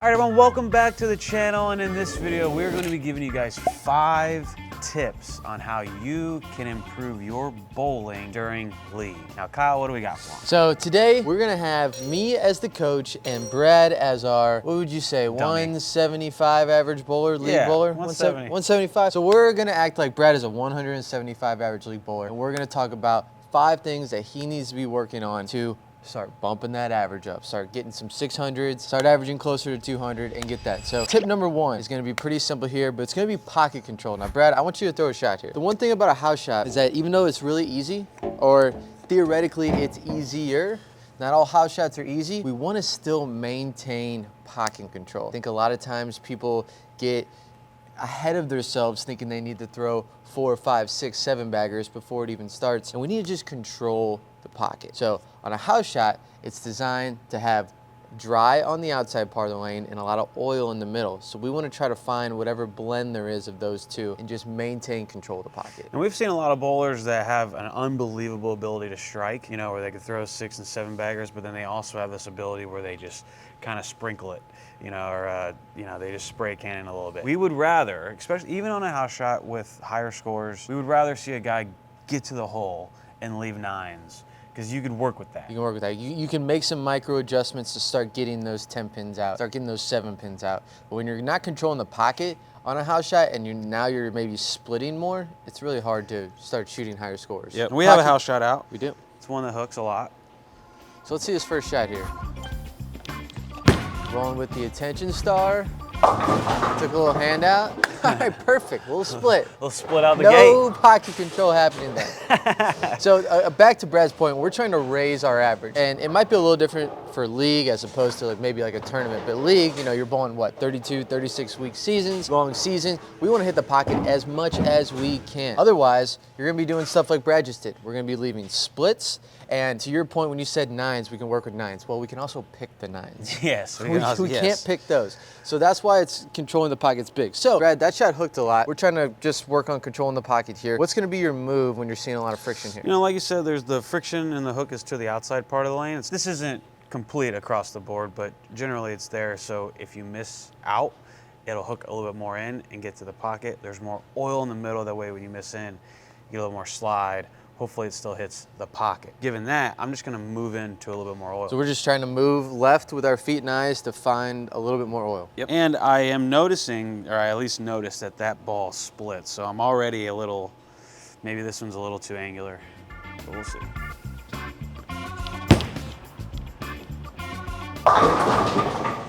All right, everyone, welcome back to the channel. And in this video, we're going to be giving you guys 5 tips on how you can improve your bowling during league. Now, Kyle, what do we got for him? So today we're gonna have me as the coach and Brad as our, what would you say, Dummy. 175 average bowler, league bowler? 170. 175. So we're gonna act like Brad is a 175 average league bowler, and we're gonna talk about 5 things that he needs to be working on to start bumping that average up, start getting some 600s, start averaging closer to 200 and get that. So tip number 1 is gonna be pretty simple here, but it's gonna be pocket control. Now, Brad, I want you to throw a shot here. The one thing about a house shot is that even though it's really easy, or theoretically it's easier, not all house shots are easy, we wanna still maintain pocket control. I think a lot of times people get ahead of themselves thinking they need to throw 4, 5, 6, 7 baggers before it even starts. And we need to just control the pocket. So on a house shot, it's designed to have dry on the outside part of the lane and a lot of oil in the middle. So we want to try to find whatever blend there is of those two and just maintain control of the pocket. And we've seen a lot of bowlers that have an unbelievable ability to strike, you know, where they can throw 6 and 7 baggers, but then they also have this ability where they just kind of sprinkle it, you know, or, you know, they just spray cannon a little bit. We would rather, especially even on a house shot with higher scores, we would rather see a guy get to the hole and leave 9s. Because you could work with that. You can work with that. You can make some micro adjustments to start getting those 10 pins out, start getting those 7 pins out. But when you're not controlling the pocket on a house shot and now you're maybe splitting more, it's really hard to start shooting higher scores. Yep. We have a house shot out. We do. It's one that hooks a lot. So let's see this first shot here. Rolling with the attention star. Took a little handout. All right, perfect. Little split. We'll split out the gate. No pocket control happening there. So back to Brad's point, we're trying to raise our average. And it might be a little different for league as opposed to maybe like a tournament. But league, you know, you're bowling what, 32, 36 week seasons, long season. We want to hit the pocket as much as we can. Otherwise, you're going to be doing stuff like Brad just did. We're going to be leaving splits. And to your point, when you said 9s, we can work with 9s. Well, we can also pick the 9s. Yes. We can't pick those. So that's why it's controlling the pocket's big. So Brad, that shot hooked a lot. We're trying to just work on controlling the pocket here. What's going to be your move when you're seeing a lot of friction here? You know, like you said, there's the friction and the hook is to the outside part of the lane. This isn't complete across the board, but generally it's there. So if you miss out, it'll hook a little bit more in and get to the pocket. There's more oil in the middle. That way when you miss in, you get a little more slide. Hopefully it still hits the pocket. Given that, I'm just gonna move into a little bit more oil. So we're just trying to move left with our feet and eyes to find a little bit more oil. Yep. And I am noticing, or I at least noticed that ball splits. So I'm already a little, maybe this one's a little too angular, but we'll see.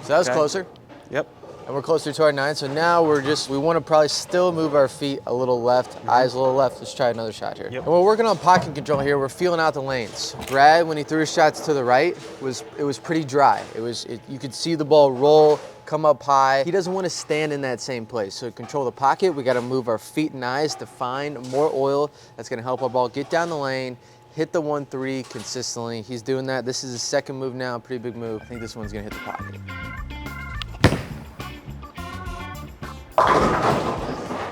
So that was closer. Yep. And we're closer to our 9, so now we want to probably still move our feet a little left, eyes a little left. Let's try another shot here. Yep. And we're working on pocket control here. We're feeling out the lanes. Brad, when he threw his shots to the right, it was pretty dry. You could see the ball roll, come up high. He doesn't want to stand in that same place. So to control the pocket, we got to move our feet and eyes to find more oil. That's going to help our ball get down the lane, hit the 1-3 consistently. He's doing that. This is his second move now, pretty big move. I think this one's going to hit the pocket.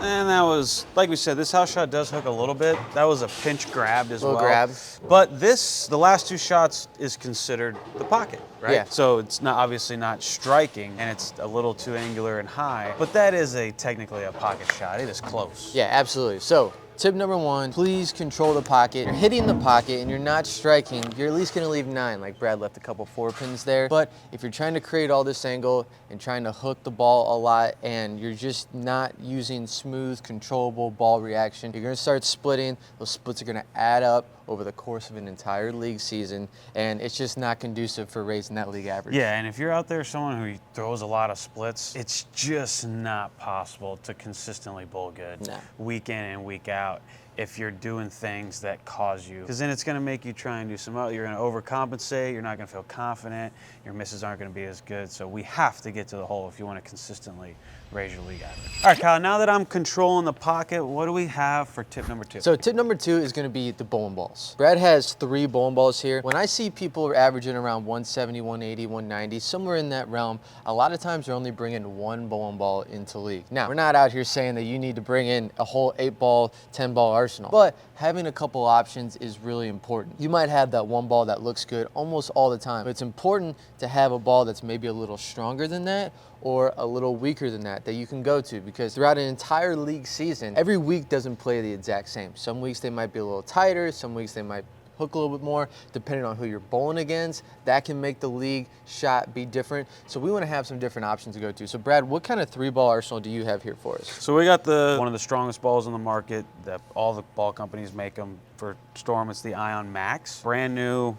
And that was, like we said, this house shot does hook a little bit. That was a pinch grabbed as well. Grab. But the last 2 shots is considered the pocket, right? Yeah. So it's not obviously not striking and it's a little too angular and high, but that is technically a pocket shot. It is close. Yeah, absolutely. So tip number 1, please control the pocket. You're hitting the pocket and you're not striking, you're at least gonna leave 9, like Brad left a couple 4 pins there. But if you're trying to create all this angle and trying to hook the ball a lot and you're just not using smooth, controllable ball reaction, you're gonna start splitting. Those splits are gonna add up over the course of an entire league season, and it's just not conducive for raising that league average. Yeah, and if you're out there someone who throws a lot of splits, it's just not possible to consistently bowl good week in and week out if you're doing things that cause you, because then it's gonna make you try and do you're gonna overcompensate, you're not gonna feel confident, your misses aren't gonna be as good. So we have to get to the hole if you wanna consistently raise your league average. All right, Kyle, now that I'm controlling the pocket, what do we have for tip number 2? So tip number 2 is gonna be the bowling balls. Brad has 3 bowling balls here. When I see people averaging around 170, 180, 190, somewhere in that realm, a lot of times they're only bringing 1 bowling ball into league. Now, we're not out here saying that you need to bring in a whole 8-ball, 10-ball arsenal. arsenal. But having a couple options is really important. You might have that one ball that looks good almost all the time, but it's important to have a ball that's maybe a little stronger than that or a little weaker than that you can go to, because throughout an entire league season, every week doesn't play the exact same. Some weeks they might be a little tighter, some weeks they might hook a little bit more, depending on who you're bowling against. That can make the league shot be different. So we want to have some different options to go to. So Brad, what kind of 3-ball arsenal do you have here for us? So we got one of the strongest balls on the market. That all the ball companies make them for Storm. It's the Ion Max, brand new.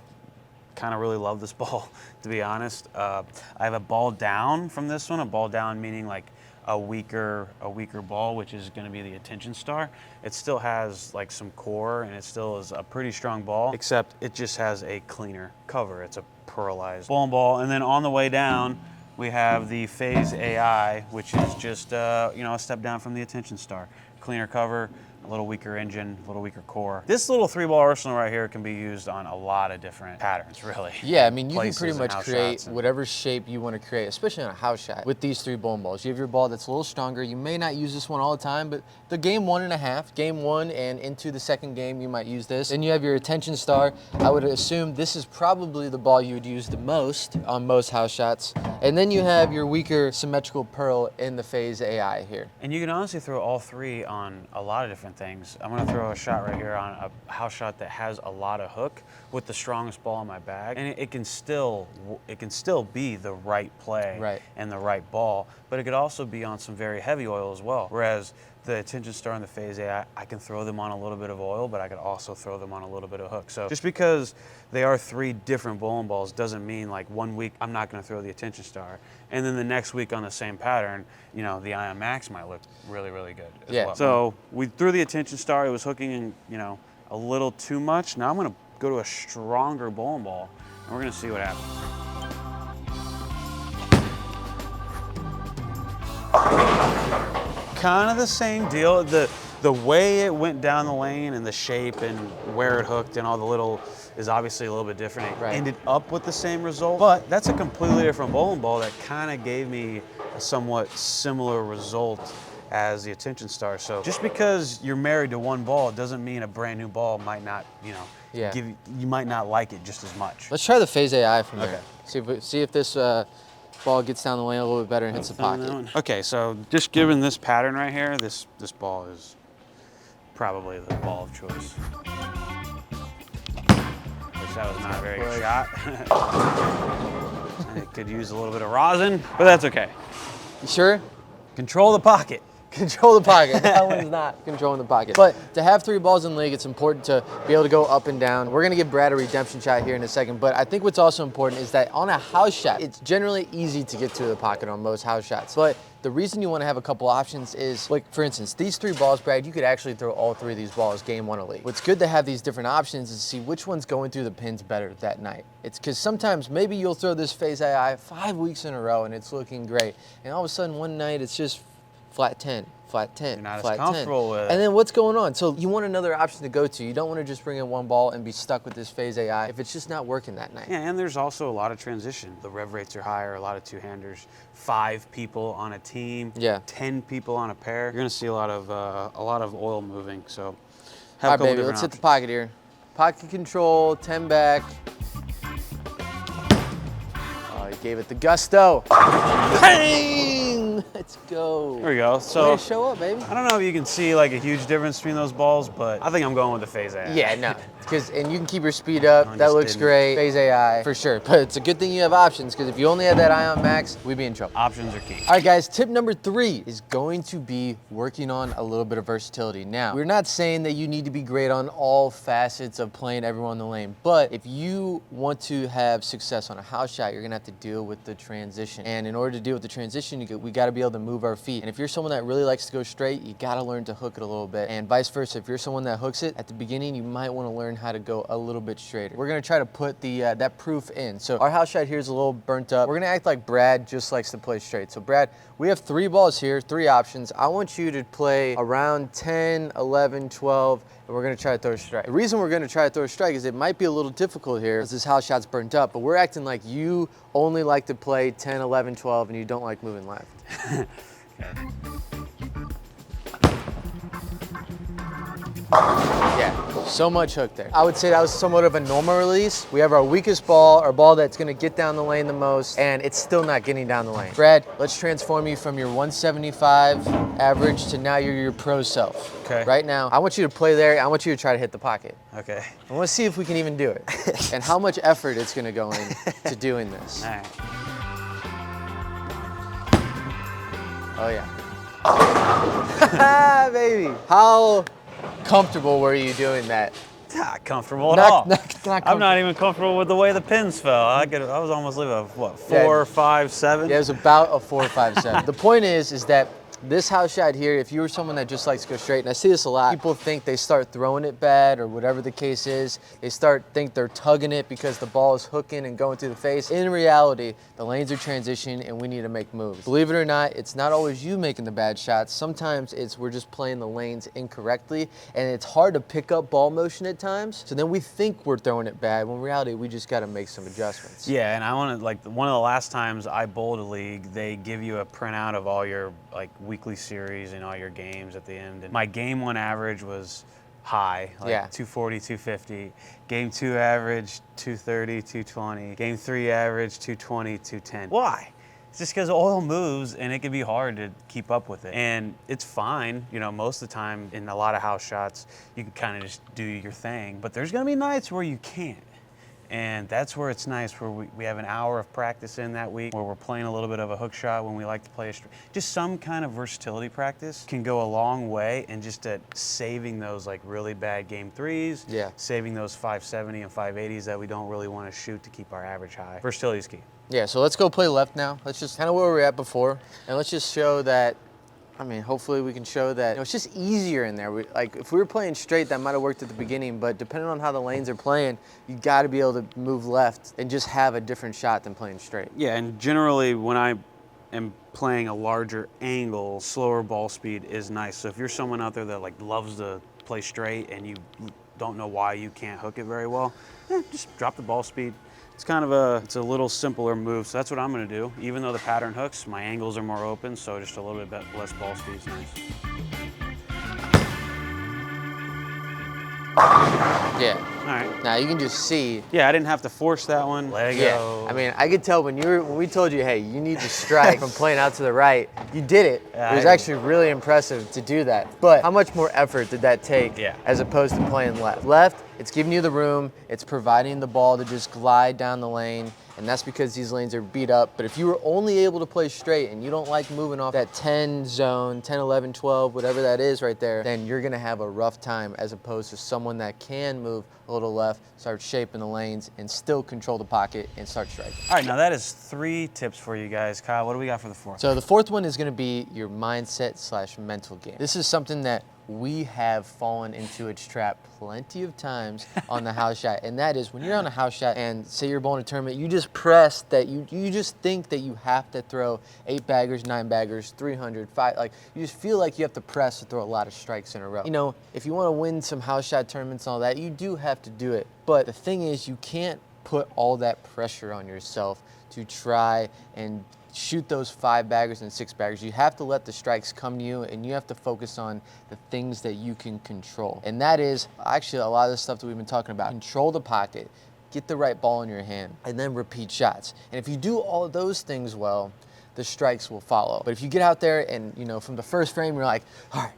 Kind of really love this ball, to be honest. I have a ball down from this one. A ball down meaning like a weaker ball, which is going to be the Attention Star. It still has like some core, and it still is a pretty strong ball, except it just has a cleaner cover. It's a pearlized ball. And then on the way down, we have the Phase AI, which is just a step down from the Attention Star. Cleaner cover, a little weaker engine, a little weaker core. This little 3-ball arsenal right here can be used on a lot of different patterns, really. Yeah, I mean, you can pretty much create whatever shape you want to create, especially on a house shot with these 3 bowling balls. You have your ball that's a little stronger. You may not use this one all the time, but the game 1.5, game 1 and into the second game, you might use this. Then you have your Attention Star. I would assume this is probably the ball you would use the most on most house shots. And then you have your weaker symmetrical pearl in the Phase AI here. And you can honestly throw all 3 on a lot of different things. I'm gonna throw a shot right here on a house shot that has a lot of hook with the strongest ball in my bag, and it can still be the right play and the right ball, but it could also be on some very heavy oil as well. Whereas the Attention Star and the Phase AI, I can throw them on a little bit of oil, but I could also throw them on a little bit of hook. So just because they are 3 different bowling balls doesn't mean like one week I'm not gonna throw the Attention Star, and then the next week on the same pattern, the Ion Max might look really, really good as well. So we threw the Attention Star, it was hooking in, a little too much. Now I'm gonna go to a stronger bowling ball, and we're gonna see what happens. Kind of the same deal. The way it went down the lane and the shape and where it hooked and all the little is obviously a little bit different. It ended up with the same result, but that's a completely different bowling ball that kind of gave me a somewhat similar result as the Attention Star. So just because you're married to one ball doesn't mean a brand new ball might not, you might not like it just as much. Let's try the Phase AI from there. See if this ball gets down the lane a little bit better and hits the pocket. Okay, so just given this pattern right here, this ball is probably the ball of choice. Which that was not a very good shot. It could use a little bit of rosin, but that's okay. You sure? Control the pocket. Control the pocket. That one's not controlling the pocket. But to have 3 balls in the league, it's important to be able to go up and down. We're going to give Brad a redemption shot here in a second, but I think what's also important is that on a house shot, it's generally easy to get to the pocket on most house shots. But the reason you want to have a couple options is, like, for instance, these 3 balls, Brad, you could actually throw all 3 of these balls game 1 of league. What's good to have these different options is to see which one's going through the pins better that night. It's because sometimes maybe you'll throw this Phase AI 5 weeks in a row and it's looking great. And all of a sudden one night it's just flat 10, flat 10, You're not flat as comfortable 10. with it. And then what's going on? So you want another option to go to. You don't want to just bring in one ball and be stuck with this Phase AI if it's just not working that night. Yeah, and there's also a lot of transition. The rev rates are higher, a lot of two-handers, 5 people on a team, 10 people on a pair. You're gonna see a lot of oil moving. So have all right, baby, let's hit the pocket here. Pocket control, 10 back. Oh, he gave it the gusto. Bang! Let's go. There we go. So show up, baby. I don't know if you can see like a huge difference between those balls, but I think I'm going with the Phase AI. Yeah, no. And you can keep your speed up. That looks great. Phase AI, for sure. But it's a good thing you have options, because if you only had that Ion Max, we'd be in trouble. Options are key. All right, guys, tip number 3 is going to be working on a little bit of versatility. Now, we're not saying that you need to be great on all facets of playing everyone in the lane, but if you want to have success on a house shot, you're gonna have to deal with the transition. And in order to deal with the transition, we gotta be able to move our feet. And if you're someone that really likes to go straight, you gotta learn to hook it a little bit. And vice versa, if you're someone that hooks it, at the beginning, you might wanna learn how to go a little bit straighter. We're gonna try to put that proof in. So our house shot here is a little burnt up. We're gonna act like Brad just likes to play straight. So Brad, we have 3 balls here, 3 options. I want you to play around 10, 11, 12, and we're gonna try to throw a strike. The reason we're gonna try to throw a strike is it might be a little difficult here because this house shot's burnt up, but we're acting like you only like to play 10, 11, 12, and you don't like moving left. Okay. Yeah, so much hook there. I would say that was somewhat of a normal release. We have our weakest ball, our ball that's gonna get down the lane the most, and it's still not getting down the lane. Brad, let's transform you from your 175 average to now you're your pro self. Okay. Right now, I want you to play there. I want you to try to hit the pocket. Okay. I want to see if we can even do it and how much effort it's gonna go into doing this. All right. Oh yeah. Baby, how comfortable were you doing that? Not comfortable at all. Not I'm not even comfortable with the way the pins fell. I was almost leaving a, what, 4, Yeah. 5, 7? Yeah, it was about a 4 or 5 7. The point is that this house shot here, if you were someone that just likes to go straight, and I see this a lot, people think they start throwing it bad or whatever the case is. They think they're tugging it because the ball is hooking and going through the face. In reality, the lanes are transitioning and we need to make moves. Believe it or not, it's not always you making the bad shots. Sometimes we're just playing the lanes incorrectly, and it's hard to pick up ball motion at times. So then we think we're throwing it bad, when in reality, we just got to make some adjustments. Yeah, and I want to, like, one of the last times I bowled a league, they give you a printout of all your, like, weekly series and all your games at the end. And my game 1 average was high, like 240, 250. Game 2 average, 230, 220. Game 3 average, 220, 210. Why? It's just because oil moves and it can be hard to keep up with it. And it's fine, you know, most of the time in a lot of house shots, you can kind of just do your thing. But there's gonna be nights where you can't. And that's where it's nice, where we have an hour of practice in that week, where we're playing a little bit of a hook shot when we like to play just some kind of versatility practice can go a long way, and just at saving those like really bad game 3s, saving those 570 and 580s that we don't really want to shoot to keep our average high. Versatility is key. Yeah, so let's go play left now. Let's just kind of where we were at before, and let's just show that, I mean, hopefully we can show that it's just easier in there. Like if we were playing straight, that might have worked at the beginning, but depending on how the lanes are playing, you got to be able to move left and just have a different shot than playing straight. Yeah, and generally when I am playing a larger angle, slower ball speed is nice. So if you're someone out there that like loves to play straight and you don't know why you can't hook it very well, just drop the ball speed. It's kind of it's a little simpler move, so that's what I'm gonna do. Even though the pattern hooks, my angles are more open, so just a little bit less ball speed is nice. Yeah. All right. Now you can just see. Yeah, I didn't have to force that one. Let it go. I mean, I could tell when we told you, hey, you need to strike from playing out to the right, you did it. It was actually really impressive to do that. But how much more effort did that take as opposed to playing left? Left, it's giving you the room, it's providing the ball to just glide down the lane, and that's because these lanes are beat up. But if you were only able to play straight and you don't like moving off that 10 zone, 10, 11, 12, whatever that is right there, then you're gonna have a rough time, as opposed to someone that can move a little left, start shaping the lanes, and still control the pocket and start striking. All right, now that is 3 tips for you guys. Kyle, what do we got for the 4th? So the 4th one is gonna be your mindset/mental game. This is something that we have fallen into its trap plenty of times on the house shot, and that is when you're on a house shot and say you're bowling a tournament, you just press that you just think that you have to throw 8 baggers, 9 baggers, 300, 5, like you just feel like you have to press to throw a lot of strikes in a row. You know, if you want to win some house shot tournaments and all that, you do have to do it. But the thing is, you can't put all that pressure on yourself to try and shoot those 5 baggers and 6 baggers. You have to let the strikes come to you, and you have to focus on the things that you can control. And that is actually a lot of the stuff that we've been talking about. Control the pocket, get the right ball in your hand, and then repeat shots. And if you do all of those things well, the strikes will follow. But if you get out there and, you know, from the first frame, you're like, all right,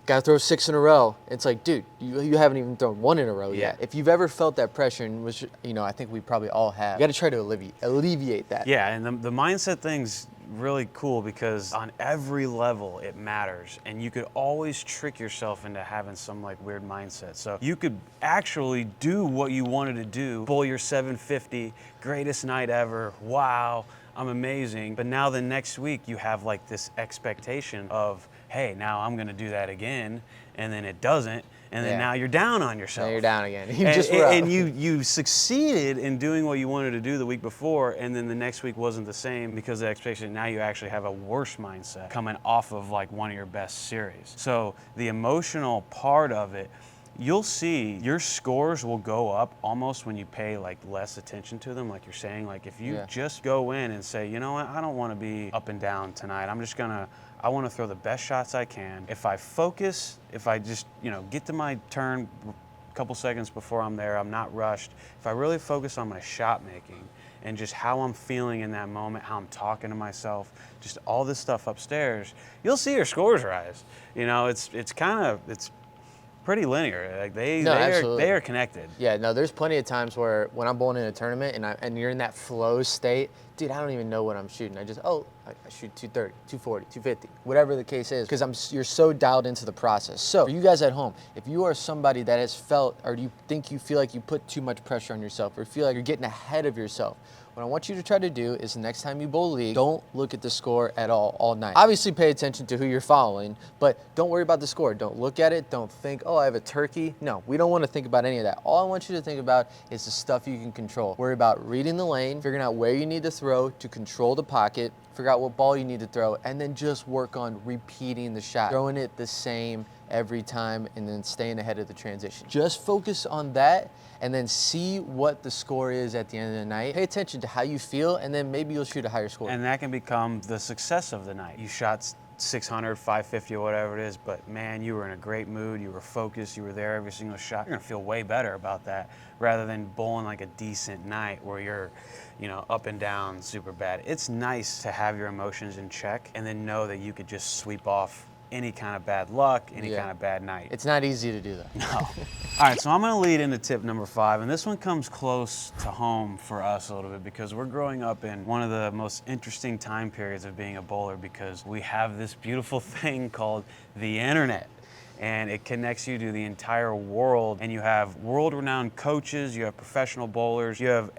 gotta throw 6 in a row. It's like, dude, you haven't even thrown 1 in a row yet. If you've ever felt that pressure, and which, you know, I think we probably all have, you gotta try to alleviate that. Yeah, and the mindset thing's really cool because on every level it matters, and you could always trick yourself into having some like weird mindset. So you could actually do what you wanted to do, bowl your 750, greatest night ever, wow, I'm amazing. But now the next week you have like this expectation of, hey, now I'm gonna do that again, and then it doesn't, and then now you're down on yourself. Now you're down again. And you succeeded in doing what you wanted to do the week before, and then the next week wasn't the same because of the expectation. Now you actually have a worse mindset coming off of like one of your best series. So the emotional part of it, you'll see your scores will go up almost when you pay like less attention to them, like you're saying. Like if you just go in and say, you know what, I don't want to be up and down tonight. I want to throw the best shots I can. If I focus, if I just, get to my turn a couple seconds before I'm there, I'm not rushed. If I really focus on my shot making and just how I'm feeling in that moment, how I'm talking to myself, just all this stuff upstairs, you'll see your scores rise. It's pretty linear. Like they are connected. Yeah, no, there's plenty of times where when I'm bowling in a tournament and you're in that flow state, dude, I don't even know what I'm shooting. I shoot 230, 240, 250, whatever the case is, because you're so dialed into the process. So for you guys at home, if you are somebody that has felt, or you feel like you put too much pressure on yourself, or feel like you're getting ahead of yourself, what I want you to try to do is the next time you bowl league, don't look at the score at all night. Obviously pay attention to who you're following, but don't worry about the score. Don't look at it. Don't think, oh, I have a turkey. No, we don't want to think about any of that. All I want you to think about is the stuff you can control. Worry about reading the lane, figuring out where you need to throw to control the pocket, figure out what ball you need to throw, and then just work on repeating the shot, throwing it the same every time, and then staying ahead of the transition. Just focus on that, and then see what the score is at the end of the night. Pay attention to how you feel, and then maybe you'll shoot a higher score. And that can become the success of the night. You shot 600, 550, or whatever it is, but man, you were in a great mood, you were focused, you were there every single shot. You're gonna feel way better about that rather than bowling like a decent night where you're, up and down super bad. It's nice to have your emotions in check and then know that you could just sweep off any kind of bad luck, any kind of bad night. It's not easy to do that. No. All right, so I'm gonna lead into tip number 5, and this one comes close to home for us a little bit because we're growing up in one of the most interesting time periods of being a bowler because we have this beautiful thing called the internet. And it connects you to the entire world, and you have world-renowned coaches, you have professional bowlers, you have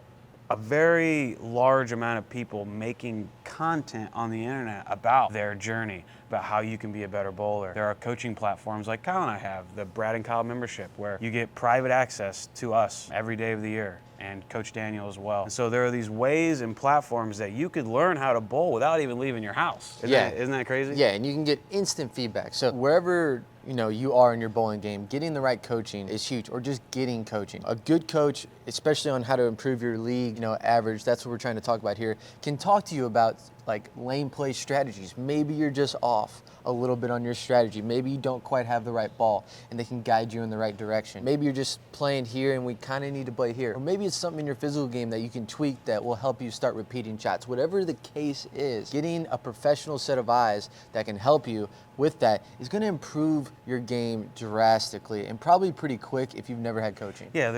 a very large amount of people making content on the internet about their journey, about how you can be a better bowler. There are coaching platforms like Kyle and I have, the Brad and Kyle membership, where you get private access to us every day of the year, and Coach Daniel as well. And so there are these ways and platforms that you could learn how to bowl without even leaving your house. Isn't that crazy? Yeah, and you can get instant feedback. So wherever you are in your bowling game, getting the right coaching is huge, or just getting coaching. A good coach, especially on how to improve your league, average, that's what we're trying to talk about here, can talk to you about like lane play strategies. Maybe you're just off a little bit on your strategy. Maybe you don't quite have the right ball, and they can guide you in the right direction. Maybe you're just playing here and we kind of need to play here. Or maybe it's something in your physical game that you can tweak that will help you start repeating shots. Whatever the case is, getting a professional set of eyes that can help you with that is going to improve your game drastically, and probably pretty quick if you've never had coaching. Yeah,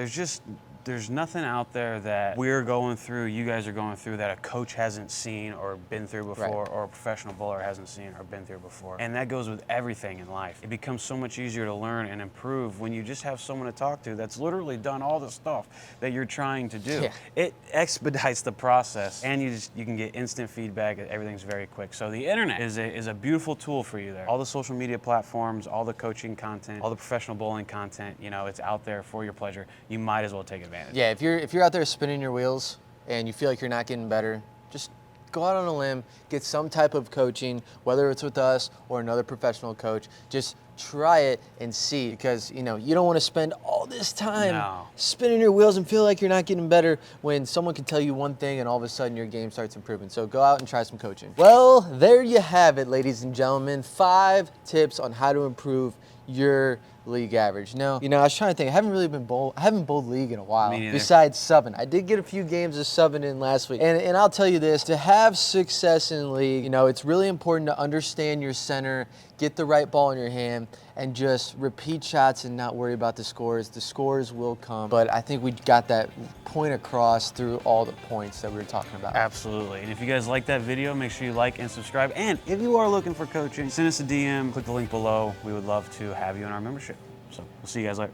there's nothing out there that we're going through, you guys are going through, that a coach hasn't seen or been through before, or a professional bowler hasn't seen or been through before. And that goes with everything in life. It becomes so much easier to learn and improve when you just have someone to talk to that's literally done all the stuff that you're trying to do. Yeah. It expedites the process, and you can get instant feedback. Everything's very quick. So the internet is a beautiful tool for you there. All the social media platforms, all the coaching content, all the professional bowling content, it's out there for your pleasure. You might as well take advantage. Yeah, if you're out there spinning your wheels and you feel like you're not getting better, just go out on a limb, get some type of coaching, whether it's with us or another professional coach. Just try it and see, because you don't want to spend all this time spinning your wheels and feel like you're not getting better when someone can tell you one thing and all of a sudden your game starts improving. So go out and try some coaching. Well, there you have it, ladies and gentlemen. 5 tips on how to improve your league average. Now, I was trying to think. I haven't bowled league in a while. Besides subbing, I did get a few games of subbing in last week. And I'll tell you this: to have success in league, it's really important to understand your center, get the right ball in your hand, and just repeat shots and not worry about the scores. The scores will come. But I think we got that point across through all the points that we were talking about. Absolutely. And if you guys like that video, make sure you like and subscribe. And if you are looking for coaching, send us a DM, click the link below. We would love to have you in our membership. So we'll see you guys later.